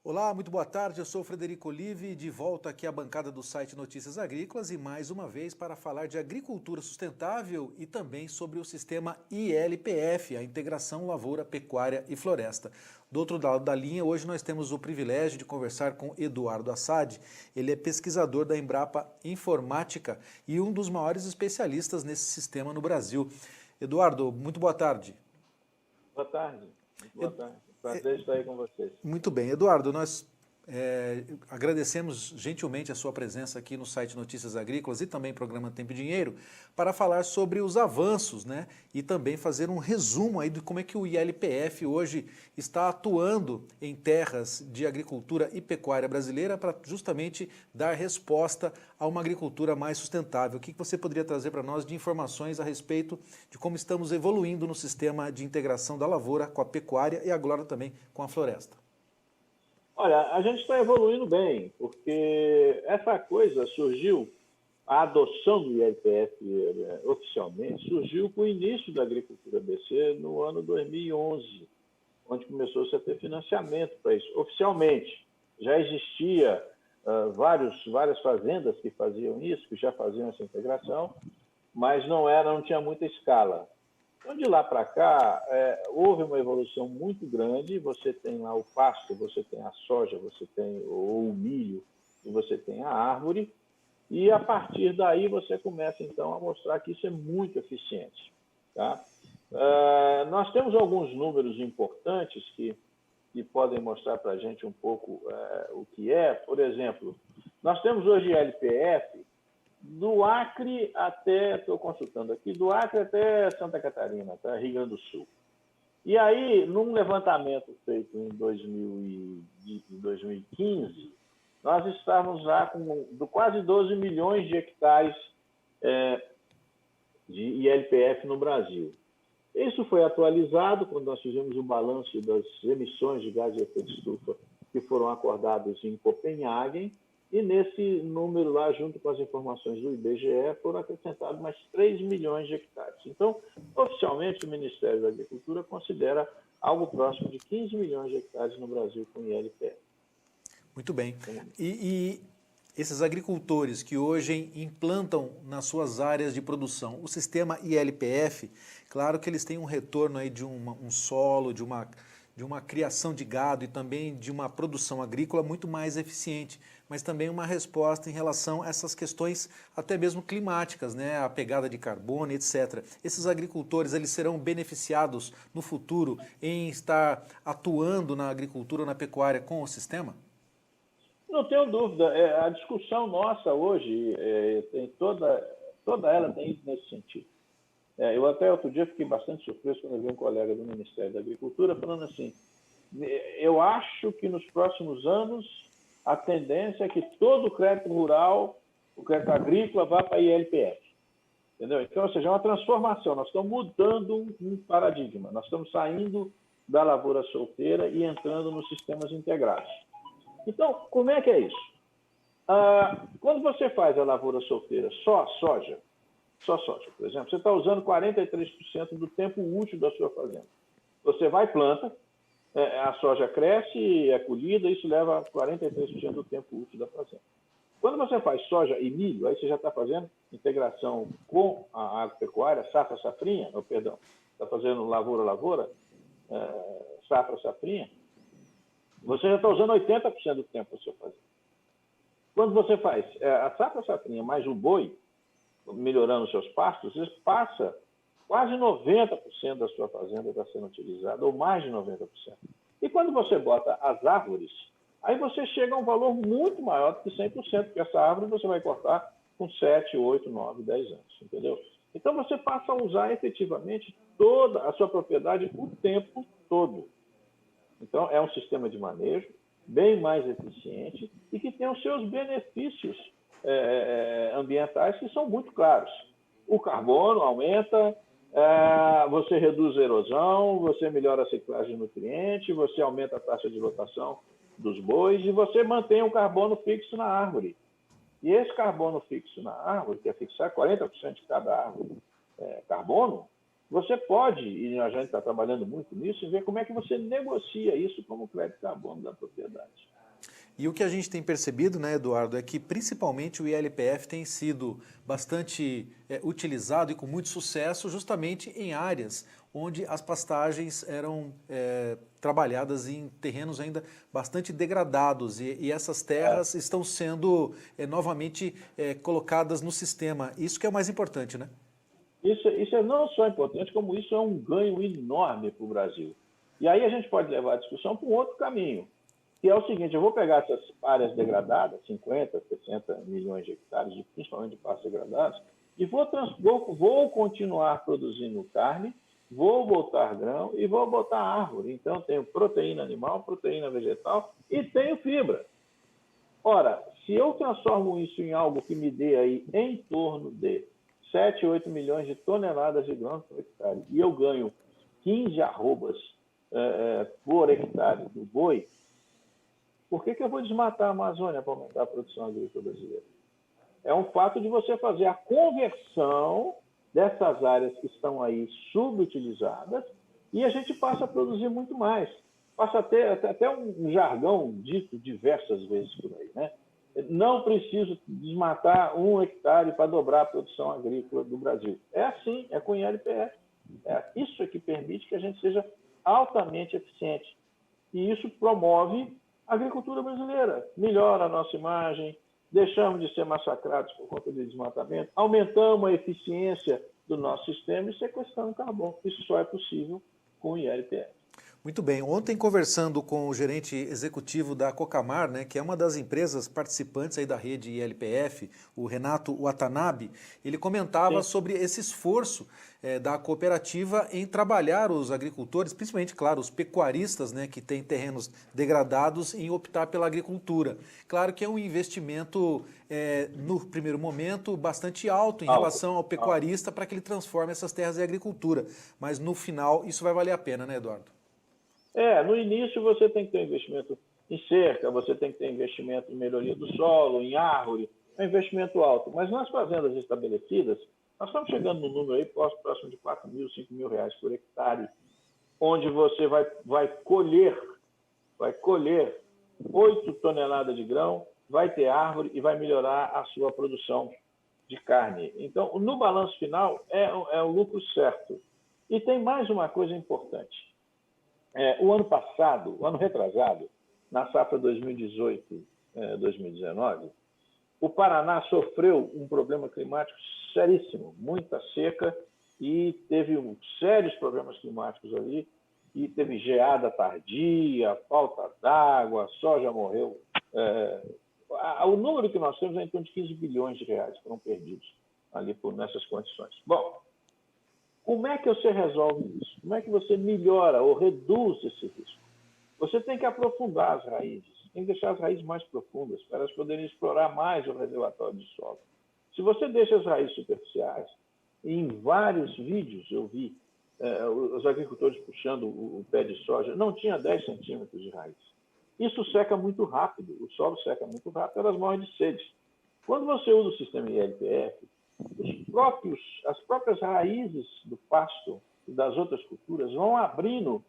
Olá, muito boa tarde. Eu sou o Frederico Olive, de volta aqui à bancada do site Notícias Agrícolas e mais uma vez para falar de agricultura sustentável e também sobre o sistema ILPF, a Integração Lavoura, Pecuária e Floresta. Do outro lado da linha, hoje nós temos o privilégio de conversar com Eduardo Assad. Ele é pesquisador da Embrapa Informática e um dos maiores especialistas nesse sistema no Brasil. Eduardo, muito boa tarde. Boa tarde. Muito boa tarde. Prazer estar aí com vocês. Muito bem. Eduardo, nós agradecemos gentilmente a sua presença aqui no site Notícias Agrícolas e também programa Tempo e Dinheiro para falar sobre os avanços, né? E também fazer um resumo aí de como é que o ILPF hoje está atuando em terras de agricultura e pecuária brasileira para justamente dar resposta a uma agricultura mais sustentável. O que você poderia trazer para nós de informações a respeito de como estamos evoluindo no sistema de integração da lavoura com a pecuária e agora também com a floresta? Olha, a gente está evoluindo bem, porque essa coisa surgiu, a adoção do ILPF oficialmente, surgiu com o início da agricultura BC no ano 2011, onde começou-se a ter financiamento para isso, oficialmente. Já existia várias fazendas que faziam isso, que já faziam essa integração, mas não tinha muita escala. Então, de lá para cá, houve uma evolução muito grande. Você tem lá o pasto, você tem a soja, você tem o milho, e você tem a árvore. E, a partir daí, você começa, então, a mostrar que isso é muito eficiente. Tá? Nós temos alguns números importantes que podem mostrar para a gente um pouco o que é. Por exemplo, nós temos hoje LPF do Acre até, estou consultando aqui, do Acre até Santa Catarina, tá? Rio Grande do Sul. E aí, num levantamento feito em 2015, nós estávamos lá com quase 12 milhões de hectares de ILPF no Brasil. Isso foi atualizado quando nós fizemos o balanço das emissões de gás de efeito de estufa que foram acordados em Copenhague. E nesse número lá, junto com as informações do IBGE, foram acrescentados mais 3 milhões de hectares. Então, oficialmente, o Ministério da Agricultura considera algo próximo de 15 milhões de hectares no Brasil com ILPF. Muito bem. E esses agricultores que hoje implantam nas suas áreas de produção o sistema ILPF, claro que eles têm um retorno aí de um solo, de uma criação de gado e também de uma produção agrícola muito mais eficiente, mas também uma resposta em relação a essas questões até mesmo climáticas, né? A pegada de carbono, etc. Esses agricultores, eles serão beneficiados no futuro em estar atuando na agricultura ou na pecuária com o sistema? Não tenho dúvida. A discussão nossa hoje, tem toda ela tem ido nesse sentido. Eu até outro dia fiquei bastante surpreso quando eu vi um colega do Ministério da Agricultura falando assim, eu acho que nos próximos anos a tendência é que todo o crédito rural, o crédito agrícola, vá para a ILPF. Entendeu? Então, ou seja, é uma transformação. Nós estamos mudando um paradigma. Nós estamos saindo da lavoura solteira e entrando nos sistemas integrados. Então, como é que é isso? Quando você faz a lavoura solteira só soja, por exemplo, você está usando 43% do tempo útil da sua fazenda. Você vai e planta, a soja cresce, é colhida, isso leva 43% do tempo útil da fazenda. Quando você faz soja e milho, aí você já está fazendo integração com a agropecuária, safra-safrinha, está fazendo lavoura-lavoura, safra-safrinha, você já está usando 80% do tempo da sua fazenda. Quando você faz a safra-safrinha mais o boi, melhorando os seus pastos, você passa quase 90% da sua fazenda está sendo utilizada, ou mais de 90%. E quando você bota as árvores, aí você chega a um valor muito maior do que 100%, porque essa árvore você vai cortar com 7, 8, 9, 10 anos, entendeu? Então você passa a usar efetivamente toda a sua propriedade o tempo todo. Então é um sistema de manejo bem mais eficiente e que tem os seus benefícios ambientais que são muito claros. O carbono aumenta, você reduz a erosão, você melhora a ciclagem de nutrientes, você aumenta a taxa de lotação dos bois e você mantém o carbono fixo na árvore. E esse carbono fixo na árvore, que é fixar 40% de cada árvore carbono, você pode, e a gente está trabalhando muito nisso, ver como é que você negocia isso como crédito carbono da propriedade. E o que a gente tem percebido, né, Eduardo, é que principalmente o ILPF tem sido bastante utilizado e com muito sucesso justamente em áreas onde as pastagens eram trabalhadas em terrenos ainda bastante degradados e essas terras estão sendo novamente colocadas no sistema. Isso que é o mais importante, né? Isso é não só importante, como isso é um ganho enorme para o Brasil. E aí a gente pode levar a discussão para um outro caminho, que é o seguinte: eu vou pegar essas áreas degradadas, 50, 60 milhões de hectares, principalmente de pastos degradados, e vou continuar produzindo carne, vou botar grão e vou botar árvore. Então, tenho proteína animal, proteína vegetal e tenho fibra. Ora, se eu transformo isso em algo que me dê aí em torno de 7, 8 milhões de toneladas de grãos por hectare e eu ganho 15 arrobas por hectare do boi, por que eu vou desmatar a Amazônia para aumentar a produção agrícola brasileira? É um fato de você fazer a conversão dessas áreas que estão aí subutilizadas e a gente passa a produzir muito mais. Passa a ter até um jargão dito diversas vezes por aí, né? Não preciso desmatar 1 hectare para dobrar a produção agrícola do Brasil. É assim, é com ILPF. Isso é que permite que a gente seja altamente eficiente. E isso promove a agricultura brasileira, melhora a nossa imagem, deixamos de ser massacrados por conta de desmatamento, aumentamos a eficiência do nosso sistema e sequestrando carbono. Isso só é possível com o ILPF. Muito bem. Ontem, conversando com o gerente executivo da Cocamar, né, que é uma das empresas participantes aí da rede ILPF, o Renato Watanabe, ele comentava sobre esse esforço da cooperativa em trabalhar os agricultores, principalmente, claro, os pecuaristas, né, que têm terrenos degradados, em optar pela agricultura. Claro que é um investimento, no primeiro momento, bastante alto em relação ao pecuarista para que ele transforme essas terras em agricultura. Mas, no final, isso vai valer a pena, né, Eduardo? No início você tem que ter investimento em cerca, você tem que ter investimento em melhoria do solo, em árvore, é um investimento alto. Mas nas fazendas estabelecidas, nós estamos chegando no número aí próximo de 4 mil, 5 mil reais por hectare, onde você vai colher 8 toneladas de grão, vai ter árvore e vai melhorar a sua produção de carne. Então, no balanço final, é o lucro certo. E tem mais uma coisa importante. O ano passado, o ano retrasado, na safra 2018-2019, o Paraná sofreu um problema climático seríssimo, muita seca, e teve sérios problemas climáticos ali, e teve geada tardia, falta d'água, a soja morreu. O número que nós temos é em torno de 15 bilhões de reais que foram perdidos ali nessas condições. Bom, como é que você resolve isso? Como é que você melhora ou reduz esse risco? Você tem que aprofundar as raízes, tem que deixar as raízes mais profundas para elas poderem explorar mais o reservatório de solo. Se você deixa as raízes superficiais, e em vários vídeos eu vi os agricultores puxando o pé de soja, não tinha 10 centímetros de raiz. Isso seca muito rápido, o solo seca muito rápido, elas morrem de sede. Quando você usa o sistema ILPF, as próprias raízes do pasto e das outras culturas vão abrindo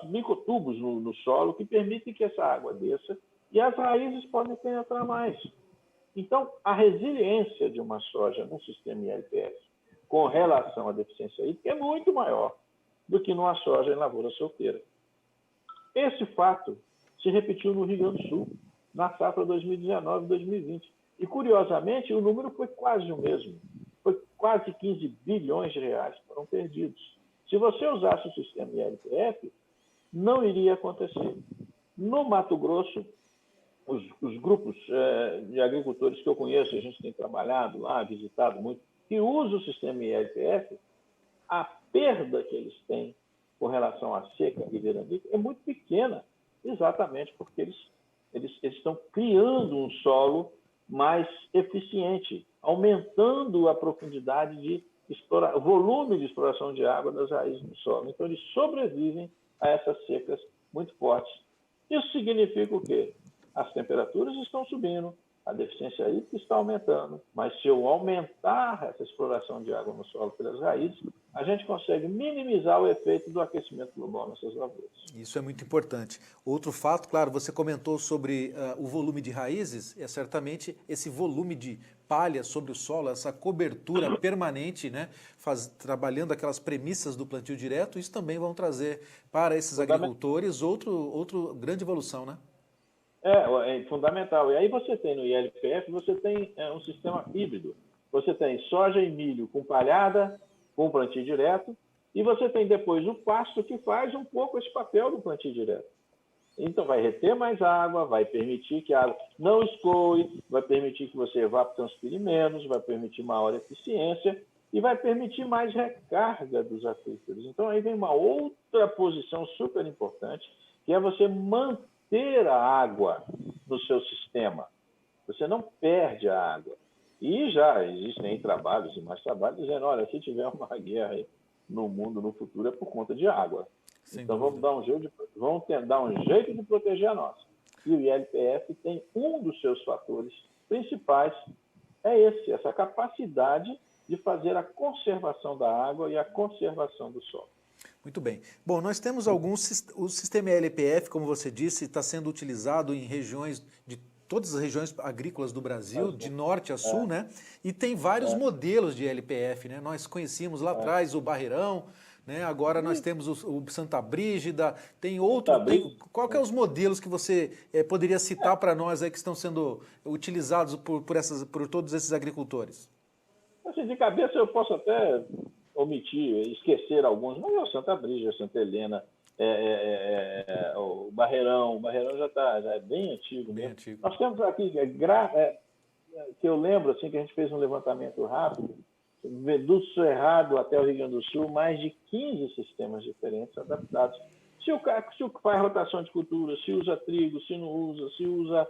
microtubos no solo que permitem que essa água desça e as raízes podem penetrar mais. Então, a resiliência de uma soja no sistema ILPF com relação à deficiência hídrica é muito maior do que numa soja em lavoura solteira. Esse fato se repetiu no Rio Grande do Sul, na safra 2019-2020. E, curiosamente, o número foi quase o mesmo. Foi quase 15 bilhões de reais que foram perdidos. Se você usasse o sistema ILPF, não iria acontecer. No Mato Grosso, os grupos de agricultores que eu conheço, a gente tem trabalhado lá, visitado muito, que usam o sistema ILPF, a perda que eles têm com relação à seca e veranico é muito pequena, exatamente porque eles estão criando um solo mais eficiente, aumentando a profundidade o volume de exploração de água das raízes do solo. Então, eles sobrevivem a essas secas muito fortes. Isso significa o quê? As temperaturas estão subindo, A deficiência hídrica está aumentando, mas se eu aumentar essa exploração de água no solo pelas raízes, a gente consegue minimizar o efeito do aquecimento global nessas lavouras. Isso é muito importante. Outro fato, claro, você comentou sobre o volume de raízes, é certamente esse volume de palha sobre o solo, essa cobertura permanente, né, trabalhando aquelas premissas do plantio direto, isso também vão trazer para esses agricultores outro grande evolução, né? É fundamental. E aí você tem no ILPF, você tem um sistema híbrido. Você tem soja e milho com palhada, com plantio direto, e você tem depois o pasto que faz um pouco esse papel do plantio direto. Então vai reter mais água, vai permitir que a água não escoe, vai permitir que você evapotranspire menos, vai permitir maior eficiência e vai permitir mais recarga dos aquíferos. Então aí vem uma outra posição super importante, que é você manter a água no seu sistema. Você não perde a água. E já existem trabalhos e mais trabalhos dizendo, olha, se tiver uma guerra no mundo no futuro é por conta de água. Então vamos dar um jeito de proteger a nossa. E o ILPF tem um dos seus fatores principais, essa capacidade de fazer a conservação da água e a conservação do solo. Muito bem. Bom, nós temos o sistema ILPF, como você disse, está sendo utilizado em regiões de todas as regiões agrícolas do Brasil, de norte a sul, né? E tem vários modelos de ILPF, né? Nós conhecíamos lá atrás o Barreirão, né? Agora nós temos o Santa Brígida, tem outro. Qual que é os modelos que você poderia citar para nós aí que estão sendo utilizados por todos esses agricultores? Assim, de cabeça eu posso até omitir, esquecer alguns, mas é o Santa Brígida, Santa Helena, o Barreirão já é bem antigo mesmo. Nós temos aqui, que eu lembro assim, que a gente fez um levantamento rápido, do Cerrado até o Rio Grande do Sul, mais de 15 sistemas diferentes adaptados. Se o faz rotação de cultura, se usa trigo, se não usa, se usa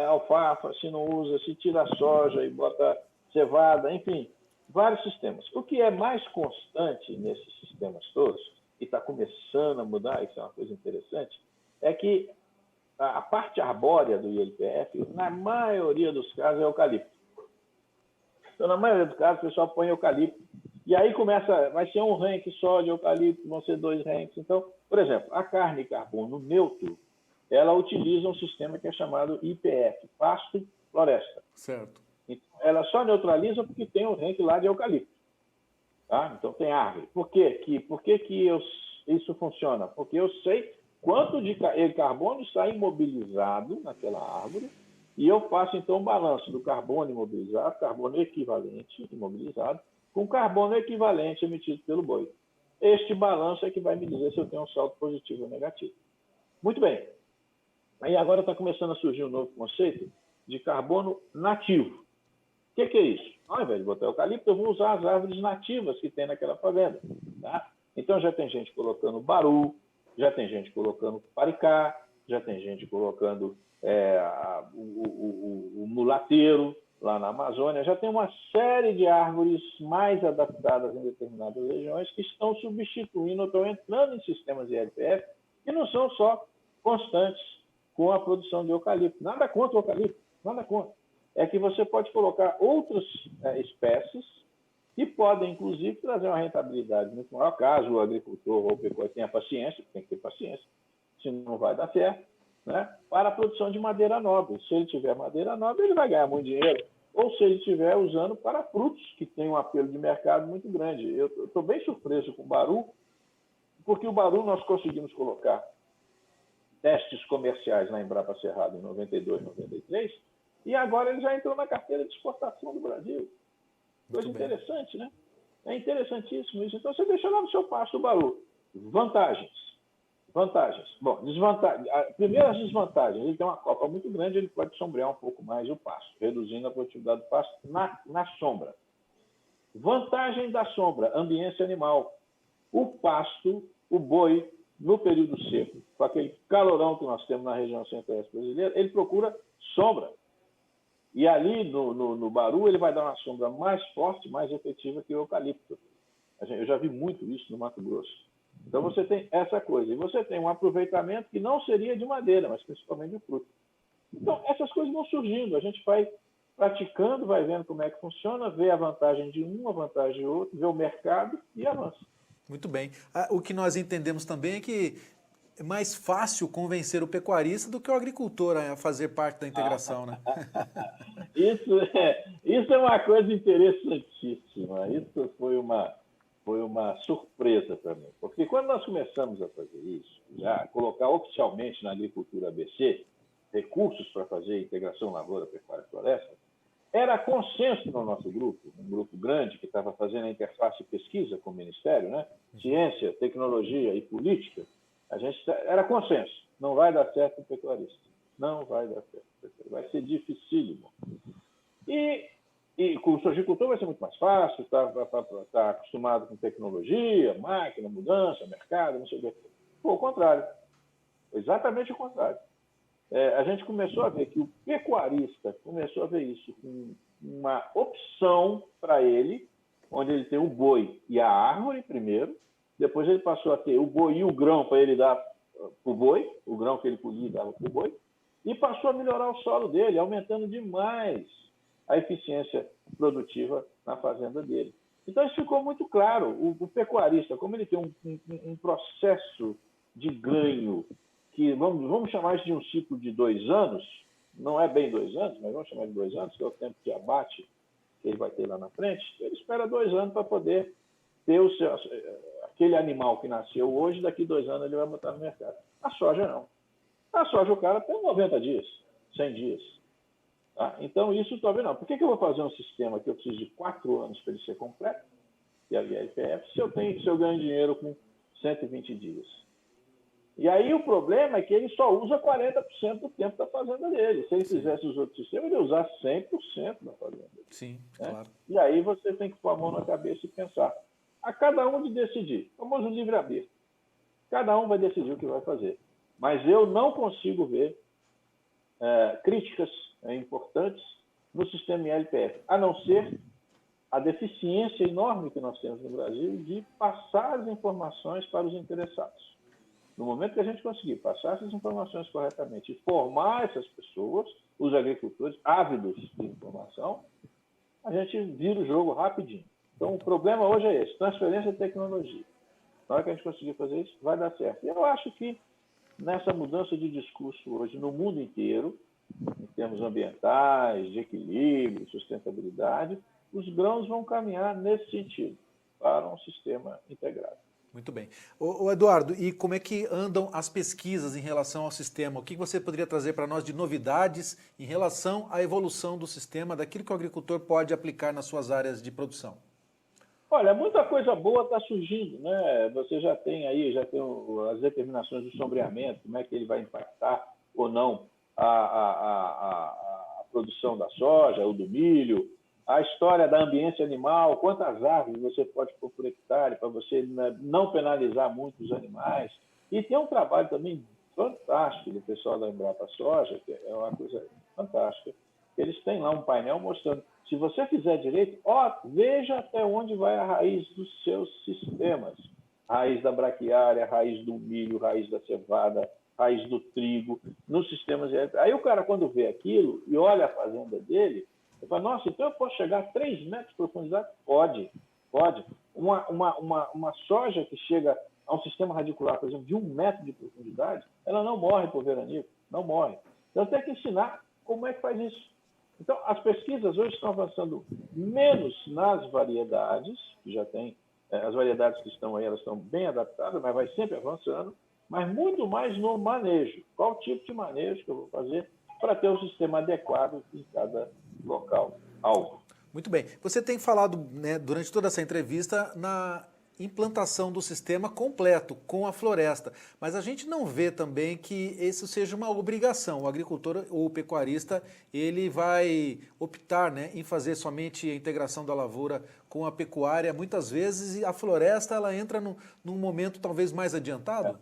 alfafa, se não usa, se tira a soja e bota cevada, enfim, vários sistemas. O que é mais constante nesses sistemas todos, e está começando a mudar, isso é uma coisa interessante, é que a parte arbórea do ILPF, na maioria dos casos, é eucalipto. Então, na maioria dos casos, o pessoal põe eucalipto. E aí vai ser um ranking só de eucalipto, vão ser 2 rankings. Então, por exemplo, a carne carbono neutro, ela utiliza um sistema que é chamado IPF, pasto floresta. Certo. Então, ela só neutraliza porque tem um ranking lá de eucalipto. Tá? Então, tem árvore. Por que isso funciona? Porque eu sei quanto de carbono está imobilizado naquela árvore, e eu faço, então, um balanço do carbono imobilizado, carbono equivalente imobilizado, com carbono equivalente emitido pelo boi. Este balanço é que vai me dizer se eu tenho um saldo positivo ou negativo. Muito bem. Aí agora está começando a surgir um novo conceito de carbono nativo. O que é isso? Ao invés de botar eucalipto, eu vou usar as árvores nativas que tem naquela fazenda. Tá? Então já tem gente colocando baru, já tem gente colocando paricá, já tem gente colocando o mulateiro lá na Amazônia, já tem uma série de árvores mais adaptadas em determinadas regiões que estão substituindo, estão entrando em sistemas de ILPF que não são só constantes com a produção de eucalipto. Nada contra o eucalipto, nada contra. É que você pode colocar outras espécies que podem, inclusive, trazer uma rentabilidade muito maior, caso o agricultor ou o pecuário tenha paciência, tem que ter paciência, senão não vai dar certo, né? Para a produção de madeira nobre. Se ele tiver madeira nobre, ele vai ganhar muito dinheiro. Ou se ele estiver usando para frutos, que tem um apelo de mercado muito grande. Eu estou bem surpreso com o baru, porque o baru nós conseguimos colocar testes comerciais na Embrapa Cerrado em 92, 93, e agora ele já entrou na carteira de exportação do Brasil. Coisa interessante, né? É interessantíssimo isso. Então, você deixa lá no seu pasto o baru. Vantagens. Bom, primeiras desvantagens. Ele tem uma copa muito grande, ele pode sombrear um pouco mais o pasto, reduzindo a produtividade do pasto na sombra. Vantagem da sombra, ambiência animal. O pasto, o boi, no período seco, com aquele calorão que nós temos na região centro-oeste brasileira, ele procura sombra. E ali no baru ele vai dar uma sombra mais forte, mais efetiva que o eucalipto. Eu já vi muito isso no Mato Grosso. Então você tem essa coisa. E você tem um aproveitamento que não seria de madeira, mas principalmente de fruto. Então, essas coisas vão surgindo, a gente vai praticando, vai vendo como é que funciona, vê a vantagem de um, a vantagem de outro, vê o mercado e avança. Muito bem. O que nós entendemos também é que é mais fácil convencer o pecuarista do que o agricultor a fazer parte da integração, né? Isso é uma coisa interessantíssima. Isso foi uma surpresa para mim. Porque quando nós começamos a fazer isso, já colocar oficialmente na agricultura ABC recursos para fazer integração lavoura, pecuária e floresta, era consenso no nosso grupo, um grupo grande que estava fazendo a interface pesquisa com o Ministério, né? Ciência, tecnologia e política, era consenso. Não vai dar certo o pecuarista. Não vai dar certo. Vai ser dificílimo. E com o sojicultor vai ser muito mais fácil, está acostumado com tecnologia, máquina, mudança, mercado, não sei o quê. Foi o contrário. Exatamente o contrário. A gente começou a ver que o pecuarista começou a ver isso com uma opção para ele, onde ele tem o boi e a árvore primeiro, depois ele passou a ter o boi e o grão para ele dar para o boi, o grão que ele colhia e dava para o boi, e passou a melhorar o solo dele, aumentando demais a eficiência produtiva na fazenda dele. Então, isso ficou muito claro. O pecuarista, como ele tem um processo de ganho que vamos chamar isso de um ciclo de 2 anos, não é bem 2 anos, mas vamos chamar de 2 anos, que é o tempo de abate que ele vai ter lá na frente, ele espera 2 anos para poder ter aquele animal que nasceu hoje, daqui 2 anos ele vai botar no mercado. A soja não. A soja o cara tem 90 dias, 100 dias. Tá? Então, isso talvez não. Por que eu vou fazer um sistema que eu preciso de 4 anos para ele ser completo, que é a ILPF, se eu ganho dinheiro com 120 dias? E aí o problema é que ele só usa 40% do tempo da fazenda dele. Se ele fizesse os outros sistemas, ele ia usar 100% da fazenda dele. Sim, né? claro. E aí você tem que pôr a mão na cabeça e pensar. A cada um de decidir. O famoso livre-arbítrio. Cada um vai decidir o que vai fazer. Mas eu não consigo ver críticas importantes no sistema ILPF, a não ser a deficiência enorme que nós temos no Brasil de passar as informações para os interessados. No momento que a gente conseguir passar essas informações corretamente e formar essas pessoas, os agricultores ávidos de informação, a gente vira o jogo rapidinho. Então, o problema hoje é esse, transferência de tecnologia. Na hora que a gente conseguir fazer isso, vai dar certo. E eu acho que nessa mudança de discurso hoje no mundo inteiro, em termos ambientais, de equilíbrio, sustentabilidade, os grãos vão caminhar nesse sentido, para um sistema integrado. Muito bem. Ô Eduardo, e como é que andam as pesquisas em relação ao sistema? O que você poderia trazer para nós de novidades em relação à evolução do sistema, daquilo que o agricultor pode aplicar nas suas áreas de produção? Olha, muita coisa boa está surgindo, né? Você já tem as determinações do sombreamento, como é que ele vai impactar ou não a produção da soja ou do milho, a história da ambiência animal, quantas árvores você pode pôr por hectare para você não penalizar muito os animais. E tem um trabalho também fantástico do pessoal da Embrapa Soja, que é uma coisa fantástica. Eles têm lá um painel mostrando, se você fizer direito, veja até onde vai a raiz dos seus sistemas. Raiz da braquiária, raiz do milho, raiz da cevada, raiz do trigo, nos sistemas. Aí o cara, quando vê aquilo e olha a fazenda dele, ele fala, nossa, então eu posso chegar a 3 metros de profundidade? Pode. Uma soja que chega a um sistema radicular, por exemplo, de 1 metro de profundidade, ela não morre por veranico, não morre. Então tem que ensinar como é que faz isso. Então, as pesquisas hoje estão avançando menos nas variedades, que já tem, as variedades que estão aí, elas estão bem adaptadas, mas vai sempre avançando, mas muito mais no manejo. Qual tipo de manejo que eu vou fazer para ter o sistema adequado em cada local alvo. Muito bem. Você tem falado, né, durante toda essa entrevista na implantação do sistema completo com a floresta, mas a gente não vê também que isso seja uma obrigação. O agricultor ou o pecuarista, ele vai optar, né, em fazer somente a integração da lavoura com a pecuária, muitas vezes, e a floresta ela entra num momento talvez mais adiantado?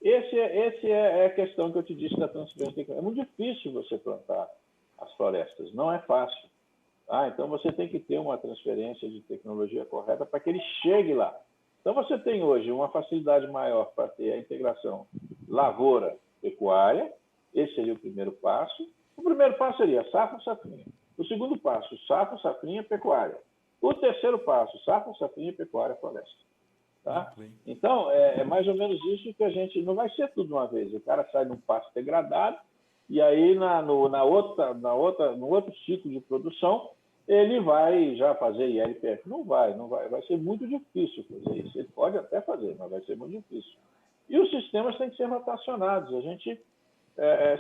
Esse é a questão que eu te disse da transferência. É muito difícil você plantar as florestas, não é fácil. Então você tem que ter uma transferência de tecnologia correta para que ele chegue lá. Então você tem hoje uma facilidade maior para ter a integração lavoura-pecuária, Esse seria o primeiro passo. O primeiro passo seria safra, safrinha. O segundo passo, safra, safrinha, pecuária. O terceiro passo, safra, safrinha, pecuária, floresta. Tá? Então, é mais ou menos isso que a gente... Não vai ser tudo de uma vez. O cara sai num passo degradado e aí no outro ciclo de produção ele vai já fazer ILPF. Não vai. Vai ser muito difícil fazer isso. Ele pode até fazer, mas vai ser muito difícil. E os sistemas têm que ser rotacionados. A gente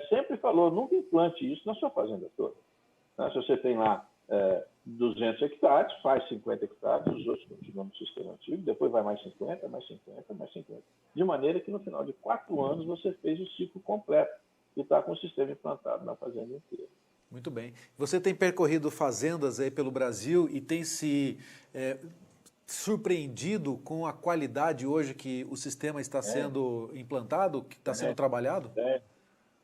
sempre falou, nunca implante isso na sua fazenda toda. Se você tem lá 200 hectares, faz 50 hectares, os outros continuam no sistema antigo, depois vai mais 50, mais 50, mais 50. De maneira que no final de 4 anos você fez o ciclo completo e está com o sistema implantado na fazenda inteira. Muito bem. Você tem percorrido fazendas aí pelo Brasil e tem se surpreendido com a qualidade hoje que o sistema está sendo implantado, que está sendo trabalhado?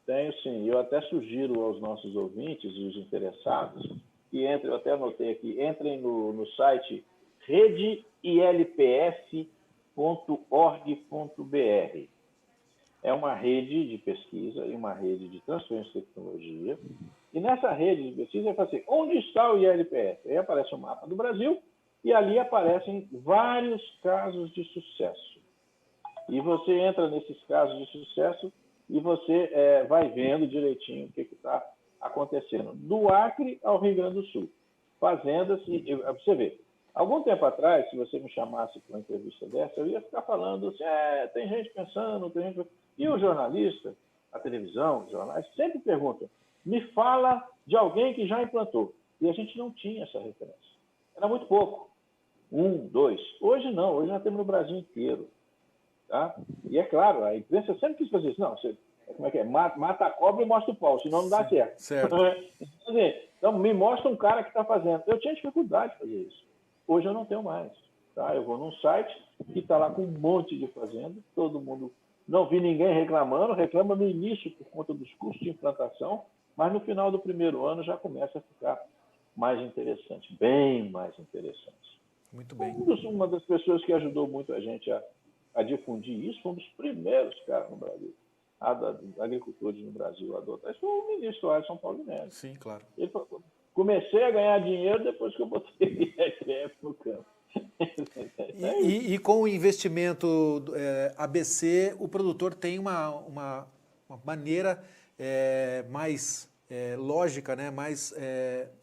Tenho sim. Eu até sugiro aos nossos ouvintes e os interessados que entrem, eu até anotei aqui, entrem no site redeilpf.org.br. É uma rede de pesquisa e uma rede de transferência de tecnologia. E nessa rede de pesquisa, ele fala assim, onde está o ILPF? Aí aparece o mapa do Brasil e ali aparecem vários casos de sucesso. E você entra nesses casos de sucesso e você vai vendo direitinho o que está acontecendo. Do Acre ao Rio Grande do Sul. Fazendas, você vê, algum tempo atrás, se você me chamasse para uma entrevista dessa, eu ia ficar falando assim, tem gente pensando, tem gente... E o jornalista, a televisão, os jornais, sempre perguntam, me fala de alguém que já implantou. E a gente não tinha essa referência. Era muito pouco. 1, 2. Hoje não, hoje nós temos no Brasil inteiro. Tá? E é claro, a imprensa sempre quis fazer isso. Não, como é que é? Mata a cobra e mostra o pau, senão não dá certo. Então, me mostra um cara que está fazendo. Eu tinha dificuldade de fazer isso. Hoje eu não tenho mais. Tá? Eu vou num site que está lá com um monte de fazenda, todo mundo... Não vi ninguém reclamando, reclama no início por conta dos custos de implantação, mas no final do primeiro ano já começa a ficar mais interessante, bem mais interessante. Muito bem. Uma das pessoas que ajudou muito a gente a difundir isso, foi um dos primeiros caras no Brasil, agricultores no Brasil a adotar. Isso foi o ministro Alisson Paulo Neves. Sim, claro. Ele falou, comecei a ganhar dinheiro depois que eu botei ILPF no campo. E com o investimento ABC, o produtor tem uma maneira mais lógica, né, mais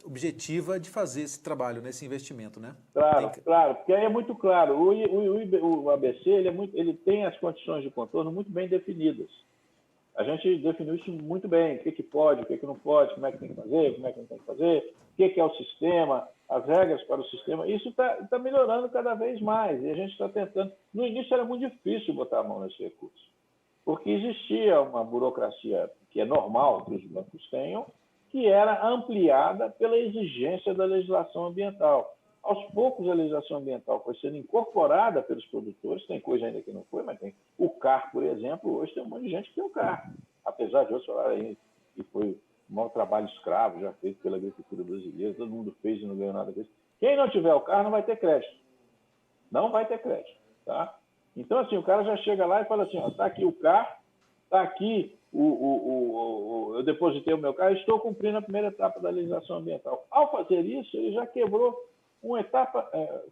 objetiva de fazer esse trabalho, nesse investimento, né? Claro, porque aí é muito claro. O ABC ele tem as condições de contorno muito bem definidas. A gente definiu isso muito bem, o que pode, o que não pode, como é que tem que fazer, como é que não tem que fazer, o que é o sistema, as regras para o sistema. Isso está melhorando cada vez mais e a gente está tentando. No início era muito difícil botar a mão nesse recurso, porque existia uma burocracia que é normal que os bancos tenham, que era ampliada pela exigência da legislação ambiental. Aos poucos, a legislação ambiental foi sendo incorporada pelos produtores, tem coisa ainda que não foi, mas tem. O CAR, por exemplo, hoje tem um monte de gente que tem o CAR, apesar de outros falarem que foi um maior trabalho escravo já feito pela agricultura brasileira, todo mundo fez e não ganhou nada com isso. Quem não tiver o CAR não vai ter crédito. Não vai ter crédito. Tá? Então, assim, o cara já chega lá e fala assim, está aqui o CAR, está aqui eu depositei o meu CAR, estou cumprindo a primeira etapa da legislação ambiental. Ao fazer isso, ele já quebrou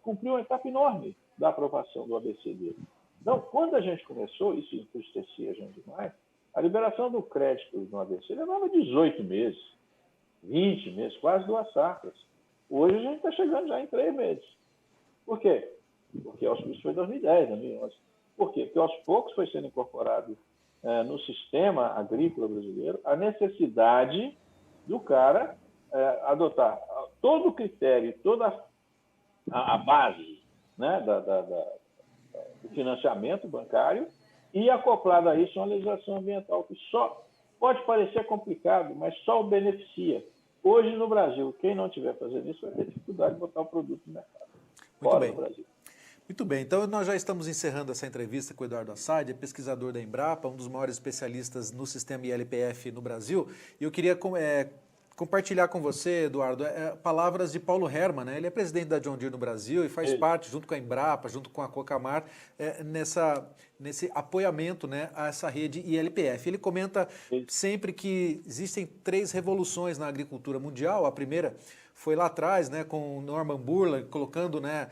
cumpriu uma etapa enorme da aprovação do ABC dele. Então, quando a gente começou, isso entristecia a gente demais, a liberação do crédito no ABC levava 18 meses, 20 meses, quase 2 safras. Hoje a gente está chegando já em 3 meses. Por quê? Porque isso foi em 2010, 2011. Por quê? Porque aos poucos foi sendo incorporado no sistema agrícola brasileiro a necessidade do cara adotar todo o critério, toda a base, né, do financiamento bancário e acoplado a isso uma legislação ambiental que só pode parecer complicado, mas só o beneficia. Hoje no Brasil, quem não estiver fazendo isso vai ter dificuldade de botar o produto no mercado. Fora do Brasil. Muito bem, então nós já estamos encerrando essa entrevista com o Eduardo Assad, pesquisador da Embrapa, um dos maiores especialistas no sistema ILPF no Brasil. E eu queria compartilhar com você, Eduardo, palavras de Paulo Hermann, né? Ele é presidente da John Deere no Brasil e faz parte, junto com a Embrapa, junto com a Cocamar, nesse apoiamento, né, a essa rede ILPF. Ele comenta sempre que existem 3 revoluções na agricultura mundial. A primeira foi lá atrás, né, com Norman Borlaug, colocando, né,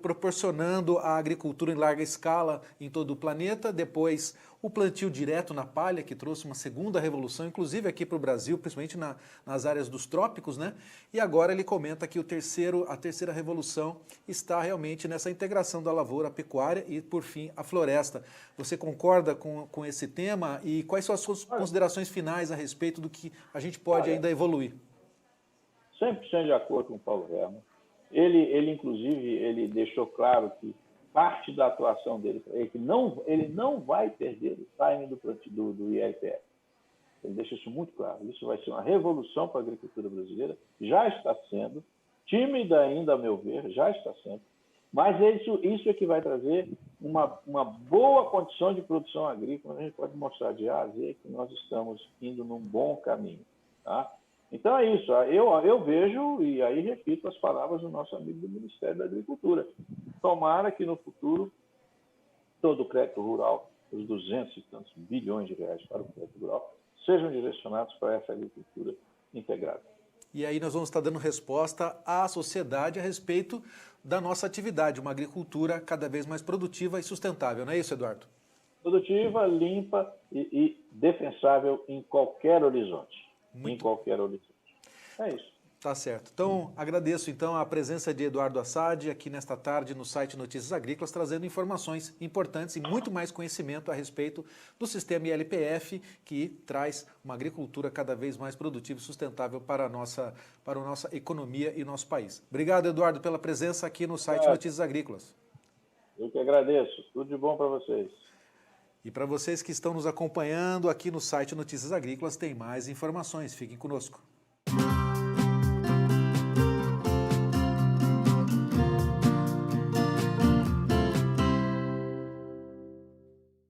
proporcionando a agricultura em larga escala em todo o planeta. Depois, o plantio direto na palha, que trouxe uma segunda revolução, inclusive aqui para o Brasil, principalmente nas áreas dos trópicos, né? E agora ele comenta que a terceira revolução está realmente nessa integração da lavoura, a pecuária e, por fim, a floresta. Você concorda com esse tema? E quais são as suas considerações finais a respeito do que a gente pode ainda evoluir? 100% de acordo com o Paulo Hermann. Ele, inclusive, ele deixou claro que parte da atuação dele é que ele não vai perder o timing do ILPF. Ele deixa isso muito claro. Isso vai ser uma revolução para a agricultura brasileira. Já está sendo. Tímida ainda, a meu ver, já está sendo. Mas isso é que vai trazer uma boa condição de produção agrícola. A gente pode mostrar de A a Z que nós estamos indo num bom caminho. Tá? Então é isso, eu vejo, e aí repito as palavras do nosso amigo do Ministério da Agricultura. Tomara que no futuro todo o crédito rural, os 200 e tantos bilhões de reais para o crédito rural, sejam direcionados para essa agricultura integrada. E aí nós vamos estar dando resposta à sociedade a respeito da nossa atividade, uma agricultura cada vez mais produtiva e sustentável, não é isso, Eduardo? Produtiva, limpa e defensável em qualquer horizonte. Em qualquer horizonte. É isso. Tá certo. Então, agradeço então a presença de Eduardo Assad aqui nesta tarde no site Notícias Agrícolas, trazendo informações importantes e muito mais conhecimento a respeito do sistema ILPF, que traz uma agricultura cada vez mais produtiva e sustentável para a nossa economia e nosso país. Obrigado, Eduardo, pela presença aqui no site Notícias Agrícolas. Eu que agradeço. Tudo de bom para vocês. E para vocês que estão nos acompanhando aqui no site Notícias Agrícolas, tem mais informações. Fiquem conosco.